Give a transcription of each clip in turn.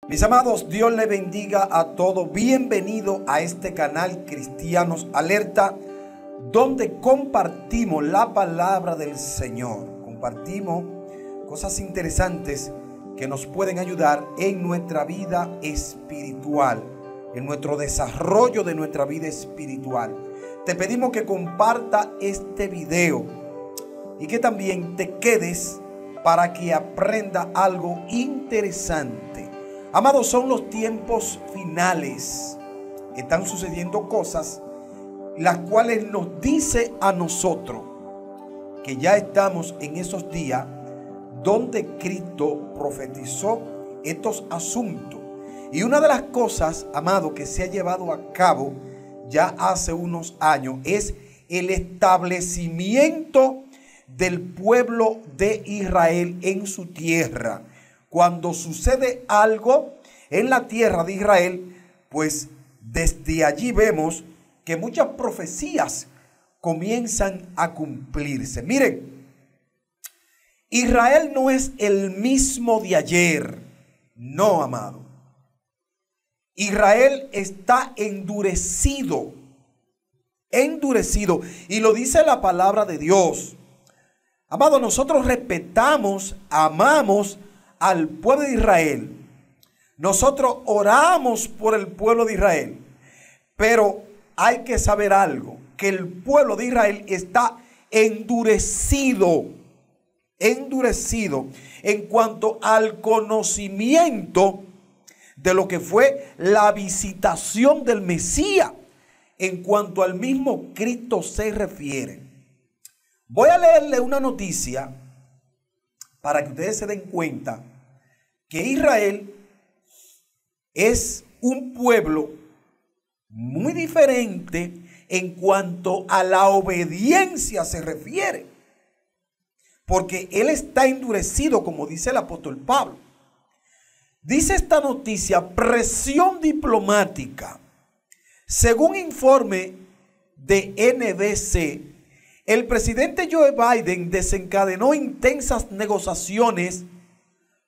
Mis amados, Dios le bendiga a todos. Bienvenido a este canal Cristianos Alerta, donde compartimos la palabra del Señor. Compartimos cosas interesantes que nos pueden ayudar en nuestra vida espiritual, en nuestro desarrollo de nuestra vida espiritual. Te pedimos que comparta este video y que también te quedes para que aprenda algo interesante. Amados, son los tiempos finales. Están sucediendo cosas las cuales nos dice a nosotros que ya estamos en esos días donde Cristo profetizó estos asuntos. Y una de las cosas, amado, que se ha llevado a cabo ya hace unos años es el establecimiento del pueblo de Israel en su tierra. Cuando sucede algo en la tierra de Israel, pues desde allí vemos que muchas profecías comienzan a cumplirse. Miren, Israel no es el mismo de ayer. No, amado. Israel está endurecido. Endurecido. Y lo dice la palabra de Dios. Amado, nosotros respetamos, amamos al pueblo de Israel. Nosotros oramos por el pueblo de Israel. Pero hay que saber algo, que el pueblo de Israel está endurecido. Endurecido en cuanto al conocimiento de lo que fue la visitación del Mesías. En cuanto al mismo Cristo se refiere. Voy a leerle una noticia para que ustedes se den cuenta que Israel es un pueblo muy diferente en cuanto a la obediencia se refiere. Porque él está endurecido, como dice el apóstol Pablo. Dice esta noticia, presión diplomática. Según informe de NBC, el presidente Joe Biden desencadenó intensas negociaciones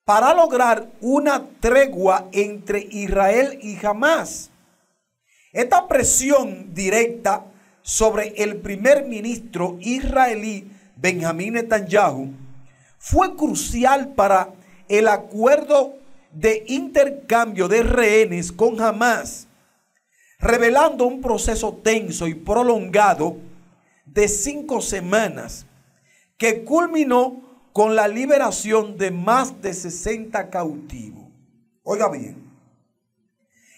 para lograr una tregua entre Israel y Hamás. Esta presión directa sobre el primer ministro israelí Benjamín Netanyahu fue crucial para el acuerdo de intercambio de rehenes con Hamás, revelando un proceso tenso y prolongado de 5 semanas que culminó con la liberación de más de 60 cautivos. Oiga bien,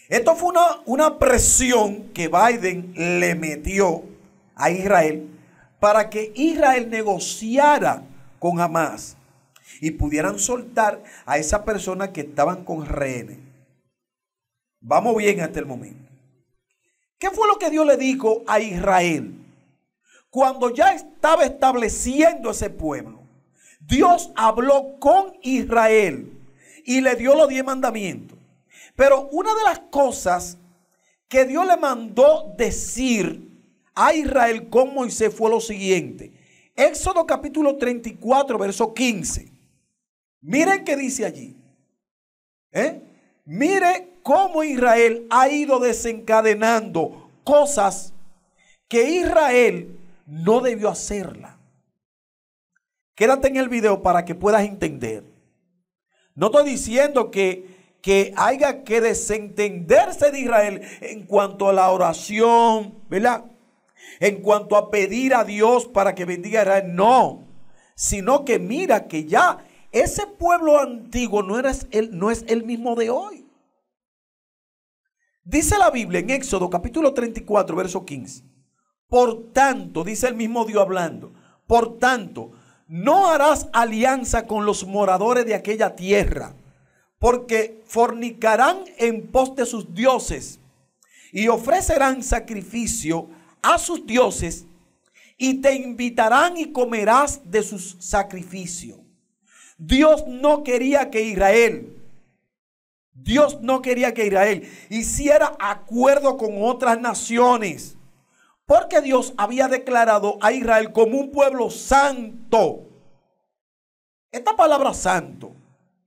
esto fue una presión que Biden le metió a Israel para que Israel negociara con Hamás y pudieran soltar a esas personas que estaban con rehenes. Vamos bien hasta el momento. ¿Qué fue lo que Dios le dijo a Israel? Cuando ya estaba estableciendo ese pueblo, Dios habló con Israel y le dio los 10 mandamientos. Pero una de las cosas que Dios le mandó decir a Israel con Moisés fue lo siguiente. Éxodo capítulo 34, verso 15. Miren qué dice allí. Mire cómo Israel ha ido desencadenando cosas que Israel no debió hacerla. Quédate en el video para que puedas entender. No estoy diciendo que haya que desentenderse de Israel en cuanto a la oración, ¿verdad? En cuanto a pedir a Dios para que bendiga a Israel, no. Sino que mira que ya ese pueblo antiguo no es el mismo de hoy. Dice la Biblia en Éxodo capítulo 34, verso 15. Por tanto, dice el mismo Dios hablando, por tanto, no harás alianza con los moradores de aquella tierra, porque fornicarán en pos de sus dioses y ofrecerán sacrificio a sus dioses y te invitarán y comerás de sus sacrificios. Dios no quería que Israel hiciera acuerdo con otras naciones. Porque Dios había declarado a Israel como un pueblo santo. Esta palabra santo,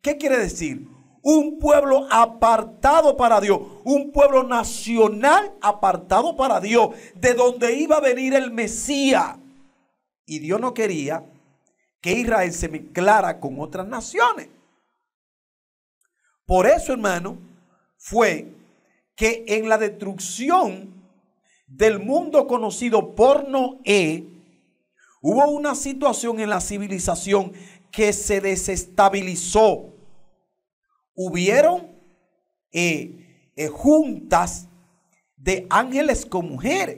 ¿qué quiere decir? un pueblo apartado para Dios, un pueblo nacional apartado para Dios, de donde iba a venir el Mesías. Y Dios no quería que Israel se mezclara con otras naciones. Por eso, hermano, fue que en la destrucción del mundo conocido por Noé, hubo una situación en la civilización que se desestabilizó. Hubieron juntas de ángeles con mujeres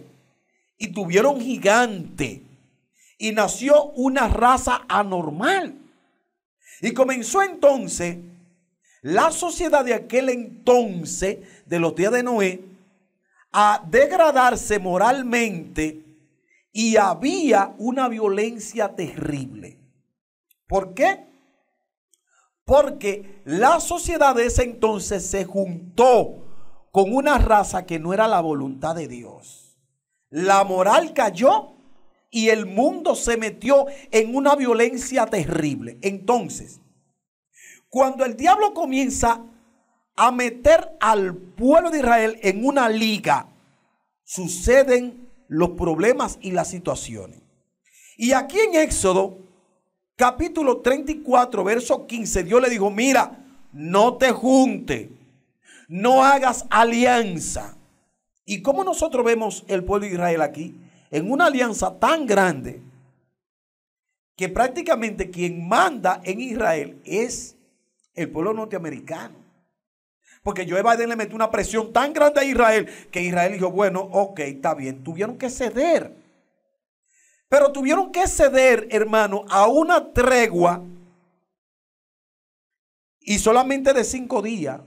y tuvieron gigantes y nació una raza anormal. Y comenzó entonces la sociedad de aquel entonces, de los días de Noé, a degradarse moralmente y había una violencia terrible. ¿Por qué? Porque la sociedad de ese entonces se juntó con una raza que no era la voluntad de Dios. La moral cayó y el mundo se metió en una violencia terrible. Entonces, cuando el diablo comienza a meter al pueblo de Israel en una liga, suceden los problemas y las situaciones. Y aquí en Éxodo, capítulo 34, verso 15, Dios le dijo, mira, no te juntes, no hagas alianza. ¿Y cómo nosotros vemos el pueblo de Israel aquí? En una alianza tan grande que prácticamente quien manda en Israel es el pueblo norteamericano. Porque Joe Biden le metió una presión tan grande a Israel que Israel dijo, bueno, ok, está bien, tuvieron que ceder. Pero tuvieron que ceder, hermano, a una tregua y solamente de 5 días.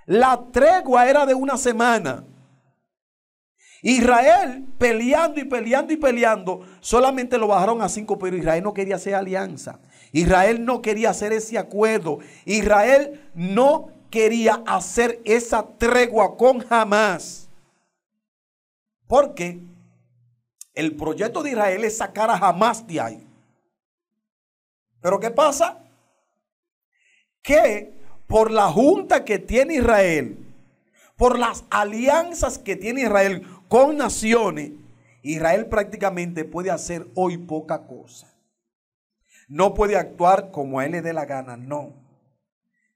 La tregua era de una semana. Israel peleando y peleando y peleando, solamente lo bajaron a 5, pero Israel no quería hacer alianza. Israel no quería hacer ese acuerdo. Israel no quería hacer esa tregua con Hamás. Porque el proyecto de Israel es sacar a Hamás de ahí. Pero ¿qué pasa? Que por la junta que tiene Israel, por las alianzas que tiene Israel con naciones, Israel prácticamente puede hacer hoy poca cosa. No puede actuar como a él le dé la gana, no.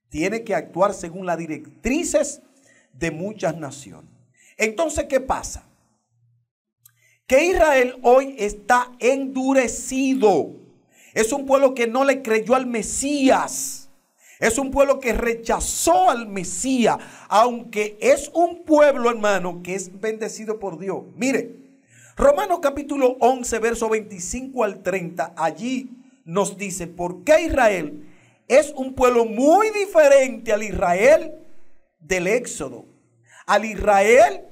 Tiene que actuar según las directrices de muchas naciones. Entonces, ¿qué pasa? Que Israel hoy está endurecido. Es un pueblo que no le creyó al Mesías. Es un pueblo que rechazó al Mesías, aunque es un pueblo, hermano, que es bendecido por Dios. Mire, Romanos capítulo 11, verso 25 al 30, allí nos dice por qué Israel es un pueblo muy diferente al Israel del Éxodo, al Israel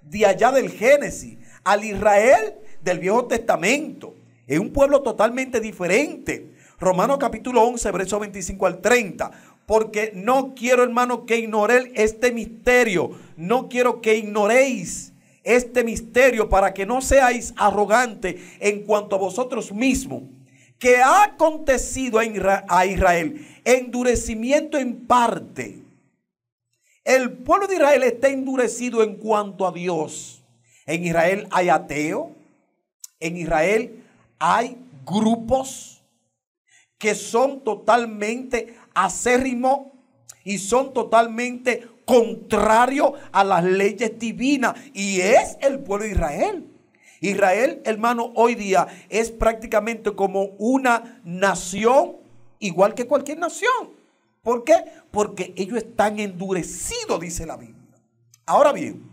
de allá del Génesis, al Israel del Viejo Testamento. Es un pueblo totalmente diferente. Romanos capítulo 11, verso 25 al 30. Porque no quiero, hermano, que ignoréis este misterio. No quiero que ignoréis este misterio para que no seáis arrogantes en cuanto a vosotros mismos. Que ha acontecido a Israel endurecimiento en parte. El pueblo de Israel está endurecido en cuanto a Dios. En Israel hay ateos. En Israel hay grupos que son totalmente acérrimos y son totalmente contrarios a las leyes divinas. Y es el pueblo de Israel. Israel, hermano, hoy día es prácticamente como una nación igual que cualquier nación. ¿Por qué? Porque ellos están endurecidos, dice la Biblia. Ahora bien,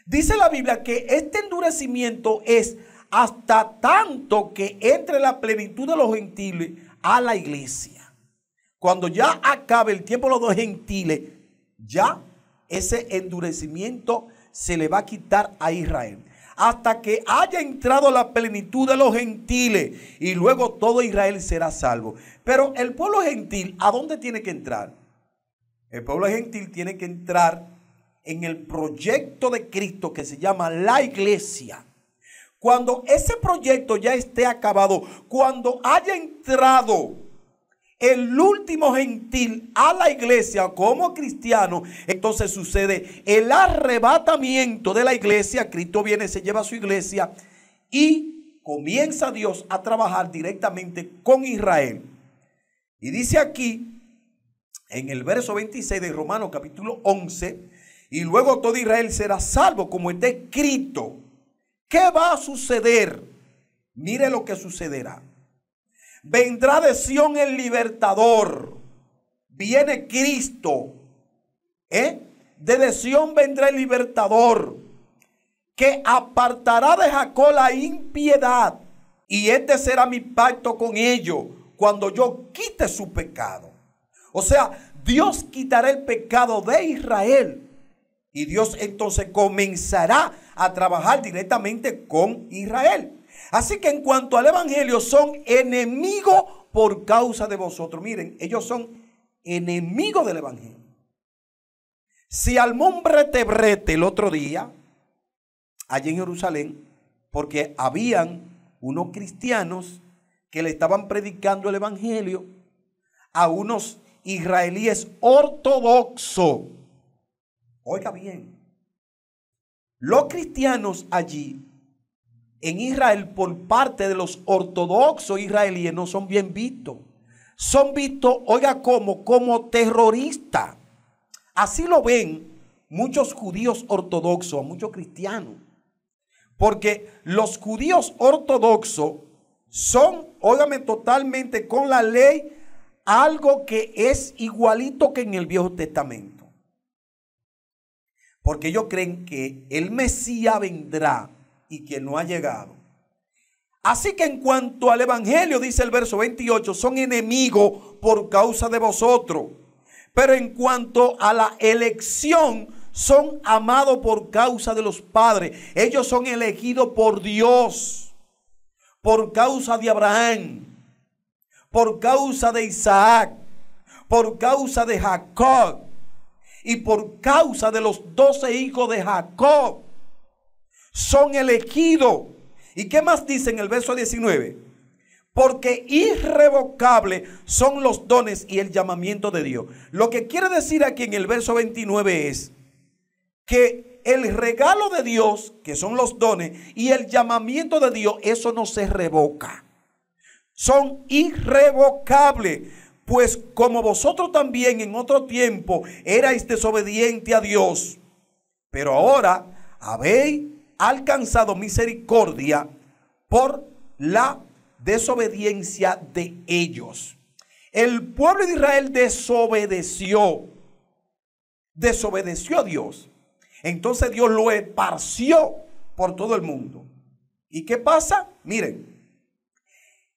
dice la Biblia que este endurecimiento es hasta tanto que entre la plenitud de los gentiles a la iglesia. Cuando ya acabe el tiempo de los gentiles, ya ese endurecimiento se le va a quitar a Israel. Hasta que haya entrado la plenitud de los gentiles y luego todo Israel será salvo. Pero el pueblo gentil, ¿a dónde tiene que entrar? El pueblo gentil tiene que entrar en el proyecto de Cristo que se llama la iglesia. Cuando ese proyecto ya esté acabado, cuando haya entrado el último gentil a la iglesia como cristiano, entonces sucede el arrebatamiento de la iglesia. Cristo viene, se lleva a su iglesia y comienza Dios a trabajar directamente con Israel. Y dice aquí en el verso 26 de Romanos capítulo 11, y luego todo Israel será salvo como está escrito. ¿Qué va a suceder? Mire lo que sucederá. Vendrá de Sión el libertador. Viene Cristo. De Sión vendrá el libertador, que apartará de Jacob la impiedad. Y este será mi pacto con ellos cuando yo quite su pecado. O sea, Dios quitará el pecado de Israel. Y Dios entonces comenzará a trabajar directamente con Israel. Así que en cuanto al evangelio, son enemigos por causa de vosotros. Miren, ellos son enemigos del evangelio. Se armó un brete el otro día, allí en Jerusalén, porque habían unos cristianos que le estaban predicando el evangelio a unos israelíes ortodoxos. Oiga bien, los cristianos allí en Israel por parte de los ortodoxos israelíes no son bien vistos. Son vistos, oiga, como terroristas. Así lo ven muchos judíos ortodoxos, muchos cristianos. Porque los judíos ortodoxos son, óigame, totalmente con la ley, algo que es igualito que en el Viejo Testamento. Porque ellos creen que el Mesías vendrá y que no ha llegado. Así que en cuanto al evangelio, dice el verso 28, son enemigos por causa de vosotros. Pero en cuanto a la elección, son amados por causa de los padres. Ellos son elegidos por Dios, por causa de Abraham, por causa de Isaac, por causa de Jacob y por causa de los 12 hijos de Jacob. Son elegidos. ¿Y qué más dice en el verso 19? Porque irrevocables son los dones y el llamamiento de Dios. Lo que quiere decir aquí en el verso 29 es que el regalo de Dios, que son los dones, y el llamamiento de Dios, eso no se revoca. Son irrevocables. Pues como vosotros también en otro tiempo erais desobedientes a Dios, pero ahora habéis alcanzado misericordia por la desobediencia de ellos. El pueblo de Israel desobedeció a Dios. Entonces Dios lo esparció por todo el mundo. ¿Y qué pasa? Miren,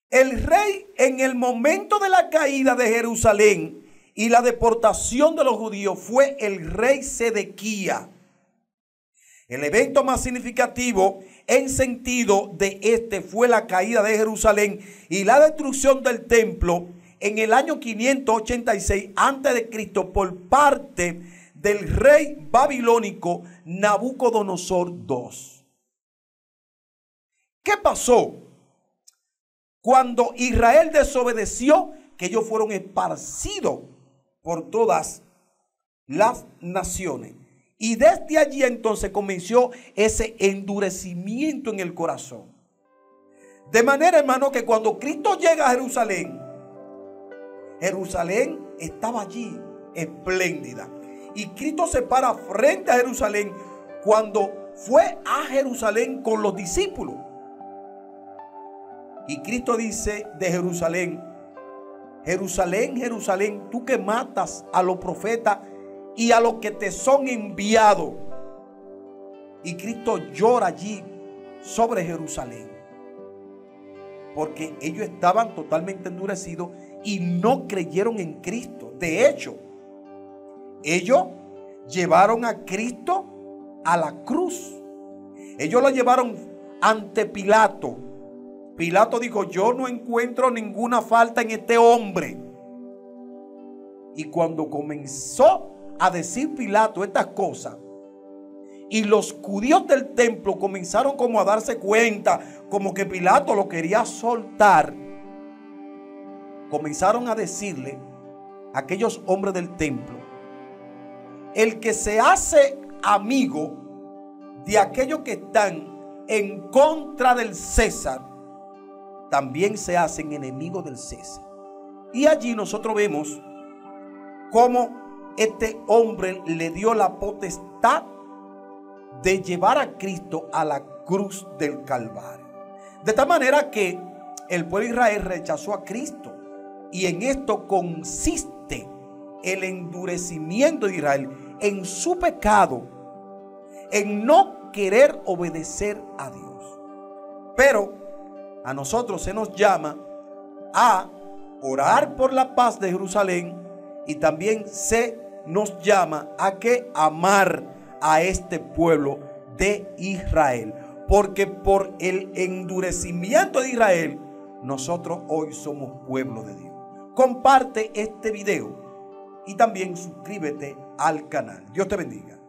el rey en el momento de la caída de Jerusalén y la deportación de los judíos fue el rey Sedequías. El evento más significativo en sentido de este fue la caída de Jerusalén y la destrucción del templo en el año 586 a.C. por parte del rey babilónico Nabucodonosor II. ¿Qué pasó? Cuando Israel desobedeció, que ellos fueron esparcidos por todas las naciones. Y desde allí entonces comenzó ese endurecimiento en el corazón. De manera, hermano, que cuando Cristo llega a Jerusalén, Jerusalén estaba allí espléndida. Y Cristo se para frente a Jerusalén cuando fue a Jerusalén con los discípulos. Y Cristo dice de Jerusalén: Jerusalén, Jerusalén, tú que matas a los profetas y a los que te son enviados. Y Cristo llora allí sobre Jerusalén, porque ellos estaban totalmente endurecidos y no creyeron en Cristo. De hecho, ellos llevaron a Cristo a la cruz. Ellos lo llevaron ante Pilato. Pilato dijo: yo no encuentro ninguna falta en este hombre. Y cuando comenzó a decir Pilato estas cosas, y los judíos del templo comenzaron como a darse cuenta, como que Pilato lo quería soltar, comenzaron a decirle a aquellos hombres del templo: el que se hace amigo de aquellos que están en contra del César, también se hacen enemigos del César. Y allí nosotros vemos cómo este hombre le dio la potestad de llevar a Cristo a la cruz del Calvario. De tal manera que el pueblo de Israel rechazó a Cristo. Y en esto consiste el endurecimiento de Israel en su pecado, en no querer obedecer a Dios. Pero a nosotros se nos llama a orar por la paz de Jerusalén, y también se nos llama a que amar a este pueblo de Israel, porque por el endurecimiento de Israel nosotros hoy somos pueblo de Dios. Comparte este video y también suscríbete al canal. Dios te bendiga.